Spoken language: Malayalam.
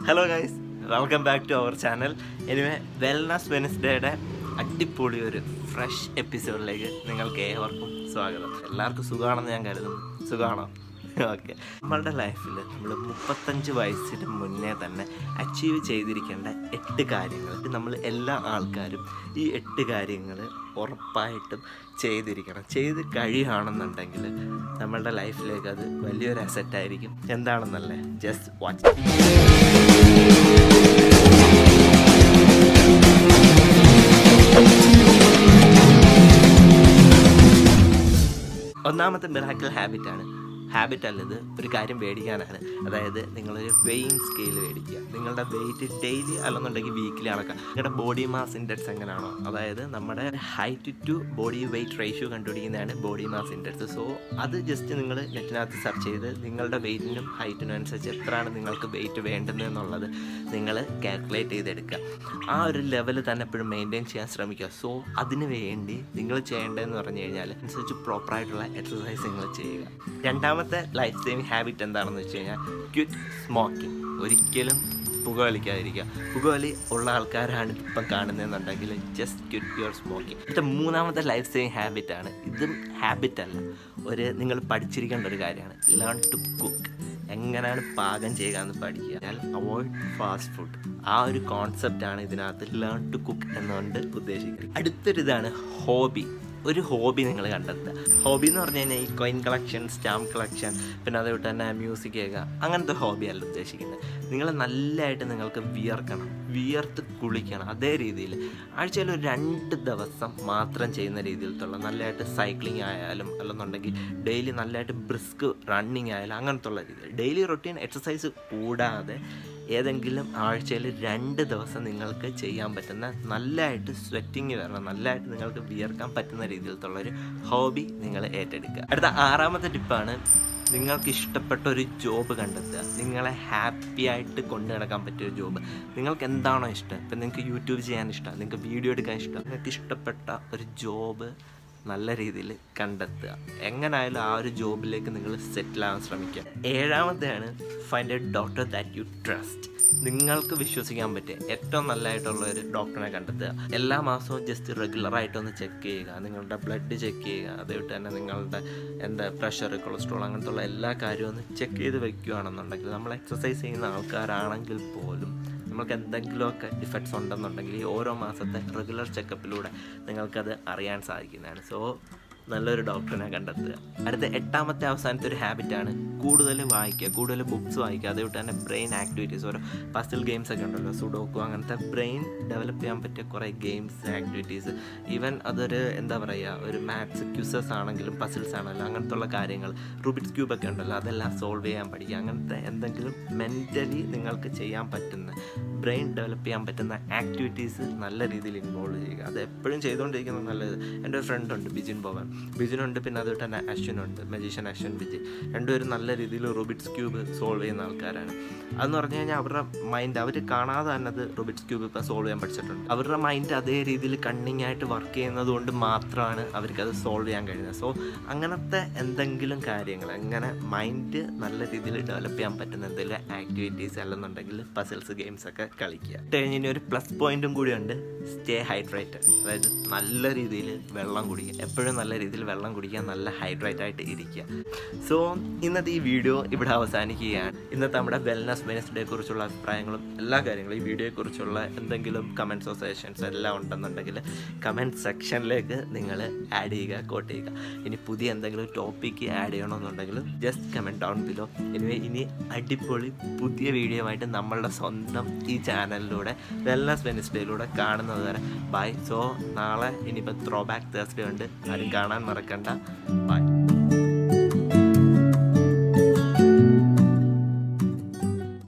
Hello guys, welcome back to our channel. Anyway wellness വെനസ്ഡേയുടെ അടിപൊളി ഒരു ഫ്രഷ് എപ്പിസോഡിലേക്ക് നിങ്ങൾക്ക് ഏവർക്കും സ്വാഗതം. എല്ലാവർക്കും സുഖമാണെന്ന് ഞാൻ കരുതുന്നു. സുഖമാണോ? ഓക്കെ. നമ്മളുടെ ലൈഫിൽ നമ്മൾ 35 വയസ്സിന് മുന്നേ തന്നെ അച്ചീവ് ചെയ്തിരിക്കേണ്ട 8 കാര്യങ്ങൾ, നമ്മൾ എല്ലാ ആൾക്കാരും ഈ 8 കാര്യങ്ങൾ ഉറപ്പായിട്ടും ചെയ്തിരിക്കണം. ചെയ്ത് കഴിയുകയാണെന്നുണ്ടെങ്കിൽ നമ്മളുടെ ലൈഫിലേക്ക് അത് വലിയൊരു അസറ്റായിരിക്കും. എന്താണെന്നല്ലേ, ജസ്റ്റ് വാച്ച്. ഒന്നാമത്തെ മിറാക്കിൾ ഹാബിറ്റാണ്. ഹാബിറ്റ് അല്ലത്, ഒരു കാര്യം മേടിക്കാനാണ്. അതായത് നിങ്ങളൊരു വെയിങ് സ്കെയിൽ മേടിക്കുക. നിങ്ങളുടെ വെയിറ്റ് ഡെയിലി അല്ലെന്നുണ്ടെങ്കിൽ വീക്കിലി അളക്കുക. നിങ്ങളുടെ ബോഡി മാസ് ഇൻഡെക്സ് എങ്ങനെയാണോ, അതായത് നമ്മുടെ height to body weight ratio കണ്ടുപിടിക്കുന്നതാണ് ബോഡി മാസ് ഇൻഡെക്സ്. സോ അത് ജസ്റ്റ് നിങ്ങൾ നെറ്റിനകത്ത് സെർച്ച് ചെയ്ത് നിങ്ങളുടെ വെയിറ്റിനും ഹൈറ്റിനും അനുസരിച്ച് എത്രയാണ് നിങ്ങൾക്ക് വെയിറ്റ് വേണ്ടതെന്നുള്ളത് നിങ്ങൾ കാൽക്കുലേറ്റ് ചെയ്തെടുക്കുക. ആ ഒരു ലെവൽ തന്നെ എപ്പോഴും മെയിൻറ്റെയിൻ ചെയ്യാൻ ശ്രമിക്കുക. സോ അതിന് വേണ്ടി നിങ്ങൾ ചെയ്യേണ്ടതെന്ന് പറഞ്ഞു കഴിഞ്ഞാൽ അനുസരിച്ച് പ്രോപ്പറായിട്ടുള്ള എക്സസൈസ് നിങ്ങൾ ചെയ്യുക. രണ്ടാമത്തെ ലൈഫ് സേവിങ് ഹാബിറ്റ് എന്താണെന്ന് വെച്ച് കഴിഞ്ഞാൽ ക്വിറ്റ് സ്മോക്കിംഗ്. ഒരിക്കലും പുകവലിക്കാതിരിക്കുക. പുകവലി ഉള്ള ആൾക്കാരാണ് ഇപ്പം കാണുന്നതെന്നുണ്ടെങ്കിൽ ജസ്റ്റ് ക്വിറ്റ് യുവർ സ്മോക്കിംഗ്. ഇത് മൂന്നാമത്തെ ലൈഫ് സേവിങ് ഹാബിറ്റാണ്. ഇതും ഹാബിറ്റല്ല, നിങ്ങൾ പഠിച്ചിരിക്കേണ്ട ഒരു കാര്യമാണ്. Learn to cook. എങ്ങനെയാണ് പാകം ചെയ്യുക എന്ന് പഠിക്കുക. Avoid fast food. ആ ഒരു കോൺസെപ്റ്റാണ് ഇതിനകത്ത് ലേൺ ടു കുക്ക് എന്നുകൊണ്ട് ഉദ്ദേശിക്കുന്നത്. അടുത്തൊരിതാണ് ഹോബി. ഒരു ഹോബി നിങ്ങൾ കണ്ടെത്തുക. ഹോബി എന്ന് പറഞ്ഞു കഴിഞ്ഞാൽ ഈ കോയിൻ കളക്ഷൻ, സ്റ്റാമ്പ് കളക്ഷൻ, പിന്നെ അതുകൊണ്ട് തന്നെ മ്യൂസിക് കേൾക്കുക, അങ്ങനത്തെ ഹോബിയല്ല ഉദ്ദേശിക്കുന്നത്. നിങ്ങൾ നല്ലതായിട്ട് നിങ്ങൾക്ക് വിയർത്ത് കുളിക്കണം. അതേ രീതിയിൽ ആഴ്ചയിൽ ഒരു 2 ദിവസം മാത്രം ചെയ്യുന്ന രീതിയിലുള്ള നല്ലതായിട്ട് സൈക്ലിംഗ് ആയാലും അല്ലെന്നുണ്ടെങ്കിൽ ഡെയിലി നല്ലതായിട്ട് ബ്രിസ്ക് റണ്ണിങ് ആയാലും അങ്ങനത്തെ ഉള്ള രീതിയിൽ ഡെയിലി റൊട്ടീൻ എക്സസൈസ് കൂടാതെ ഏതെങ്കിലും ആഴ്ചയിൽ 2 ദിവസം നിങ്ങൾക്ക് ചെയ്യാൻ പറ്റുന്ന, നല്ലതായിട്ട് സ്വെറ്റിങ് വരണം, നല്ലതായിട്ട് നിങ്ങൾക്ക് വിയർക്കാൻ പറ്റുന്ന രീതിയിലുള്ളൊരു ഹോബി നിങ്ങൾ ഏറ്റെടുക്കുക. അടുത്ത 6ാമത്തെ ടിപ്പാണ്, നിങ്ങൾക്ക് ഇഷ്ടപ്പെട്ട ഒരു ജോബ് കണ്ടെത്തുക. നിങ്ങളെ ഹാപ്പി ആയിട്ട് കൊണ്ടു നടക്കാൻ പറ്റിയൊരു ജോബ്. നിങ്ങൾക്ക് എന്താണോ ഇഷ്ടം, ഇപ്പം നിങ്ങൾക്ക് യൂട്യൂബ് ചെയ്യാൻ ഇഷ്ടം, നിങ്ങൾക്ക് വീഡിയോ എടുക്കാൻ ഇഷ്ടം, നിങ്ങൾക്ക് ഇഷ്ടപ്പെട്ട ഒരു ജോബ് നല്ല രീതിയിൽ കണ്ടെത്തുക. എങ്ങനെയായാലും ആ ഒരു ജോബിലേക്ക് നിങ്ങൾ സെറ്റിൽ ആവാൻ ശ്രമിക്കുക. 7ാമത്തെയാണ് find a doctor that you trust. നിങ്ങൾക്ക് വിശ്വസിക്കാൻ പറ്റിയ ഏറ്റവും നല്ലതായിട്ടുള്ള ഒരു ഡോക്ടറിനെ കണ്ടെത്തുക. എല്ലാ മാസവും ജസ്റ്റ് റെഗുലറായിട്ടൊന്ന് ചെക്ക് ചെയ്യുക. നിങ്ങളുടെ ബ്ലഡ് ചെക്ക് ചെയ്യുക. അതുകൊണ്ട് തന്നെ നിങ്ങളുടെ പ്രഷർ, കൊളസ്ട്രോൾ, അങ്ങനത്തെ ഉള്ള എല്ലാ കാര്യവും ഒന്ന് ചെക്ക് ചെയ്ത് വെക്കുകയാണെന്നുണ്ടെങ്കിൽ, നമ്മൾ എക്സസൈസ് ചെയ്യുന്ന ആൾക്കാരാണെങ്കിൽ പോലും നമുക്ക് എന്തെങ്കിലുമൊക്കെ ഡിഫക്ട്സ് ഉണ്ടെന്നുണ്ടെങ്കിൽ ഈ ഓരോ മാസത്തെ റെഗുലർ ചെക്കപ്പിലൂടെ നിങ്ങൾക്കത് അറിയാൻ സാധിക്കുന്നതാണ്. സോ നല്ലൊരു ഡോക്ടറിനെ കണ്ടെത്തുക. അടുത്ത 8ാമത്തെ അവസാനത്തെ ഒരു ഹാബിറ്റാണ് കൂടുതൽ വായിക്കുക, കൂടുതൽ ബുക്സ് വായിക്കുക. അതുകൊണ്ട് തന്നെ ബ്രെയിൻ ആക്ടിവിറ്റീസ്, ഓരോ പസിൽ ഗെയിംസ് ഒക്കെ ഉണ്ടല്ലോ, സുഡോക്കു, അങ്ങനത്തെ ബ്രെയിൻ ഡെവലപ്പ് ചെയ്യാൻ പറ്റിയ കുറേ ഗെയിംസ്, ആക്ടിവിറ്റീസ്. ഈവൻ അതൊരു ഒരു മാത്സ് ക്യൂസസ് ആണെങ്കിലും പസിൽസ് ആണെങ്കിലും അങ്ങനത്തെ ഉള്ള കാര്യങ്ങൾ, റുബിക്സ് ക്യൂബ് ഒക്കെ ഉണ്ടല്ലോ, അതെല്ലാം സോൾവ് ചെയ്യാൻ പഠിക്കുക. അങ്ങനത്തെ എന്തെങ്കിലും മെൻ്റലി നിങ്ങൾക്ക് ചെയ്യാൻ പറ്റുന്ന, ബ്രെയിൻ ഡെവലപ്പ് ചെയ്യാൻ പറ്റുന്ന ആക്ടിവിറ്റീസ് നല്ല രീതിയിൽ ഇൻവോൾവ് ചെയ്യുക. അത് എപ്പോഴും ചെയ്തുകൊണ്ടിരിക്കുന്നത് നല്ലത്. എൻ്റെ ഒരു ഫ്രണ്ടുണ്ട്, ബിജിനുണ്ട്, പിന്നെ അതുകൊണ്ട് തന്നെ അശ്വിനുണ്ട്, മജീഷ്യൻ അശ്വിൻ ബിജി. രണ്ടുപേരും നല്ല രീതിയിൽ റുബിക്സ് ക്യൂബ് സോൾവ് ചെയ്യുന്ന ആൾക്കാരാണ്. അതെന്ന് പറഞ്ഞു കഴിഞ്ഞാൽ അവരുടെ മൈൻഡ്, അവർ കാണാതെ തന്നെ അത് റുബിക്സ് ക്യൂബ് ഇപ്പം സോൾവ് ചെയ്യാൻ പഠിച്ചിട്ടുണ്ട്. അവരുടെ മൈൻഡ് അതേ രീതിയിൽ കണ്ണിങ് ആയിട്ട് വർക്ക് ചെയ്യുന്നത് കൊണ്ട് മാത്രമാണ് അവർക്കത് സോൾവ് ചെയ്യാൻ കഴിയുന്നത്. സോ അങ്ങനത്തെ എന്തെങ്കിലും കാര്യങ്ങൾ, അങ്ങനെ മൈൻഡ് നല്ല രീതിയിൽ ഡെവലപ്പ് ചെയ്യാൻ പറ്റുന്ന എന്തെങ്കിലും ആക്ടിവിറ്റീസ് അല്ലെന്നുണ്ടെങ്കിൽ പസിൽസ്, ഗെയിംസ് ഒക്കെ കളിക്കുക. കഴിഞ്ഞ ഒരു പ്ലസ് പോയിന്റും കൂടിയുണ്ട്, സ്റ്റേ ഹൈഡ്രേറ്റഡ്. അതായത് നല്ല രീതിയിൽ വെള്ളം കുടിക്കുക. എപ്പോഴും നല്ല രീതിയിൽ വെള്ളം കുടിക്കുക, നല്ല ഹൈഡ്രേറ്റ് ആയിട്ട് ഇരിക്കുക. സോ ഇന്നത്തെ ഈ വീഡിയോ ഇവിടെ അവസാനിക്കുകയാണ്. ഇന്നത്തെ നമ്മുടെ വെൽനസ് വെനസ്ഡേ കുറിച്ചുള്ള അഭിപ്രായങ്ങളും എല്ലാ കാര്യങ്ങളും, ഈ വീഡിയോയെക്കുറിച്ചുള്ള എന്തെങ്കിലും കമൻറ്റ്സോ സജഷൻസോ എല്ലാം ഉണ്ടെന്നുണ്ടെങ്കിൽ കമൻറ്റ് സെക്ഷനിലേക്ക് നിങ്ങൾ ആഡ് ചെയ്യുക, കോട്ട് ചെയ്യുക. ഇനി പുതിയ എന്തെങ്കിലും ടോപ്പിക്ക് ആഡ് ചെയ്യണമെന്നുണ്ടെങ്കിൽ ജസ്റ്റ് കമൻറ്റ് ഡൗൺ ബിലോ. ഇനി അടിപൊളി പുതിയ വീഡിയോ ആയിട്ട് നമ്മളുടെ സ്വന്തം ഈ ചാനലിലൂടെ വെൽനസ് വെനസ്ഡേയിലൂടെ കാണുന്നത് വരെ ബൈ. സോ നാളെ ഇനിയിപ്പോൾ ത്രോ ബാക്ക് തേഴ്സ്ഡേ ഉണ്ട്, ആരും കാണാൻ മറക്കണ്ട. ബൈ.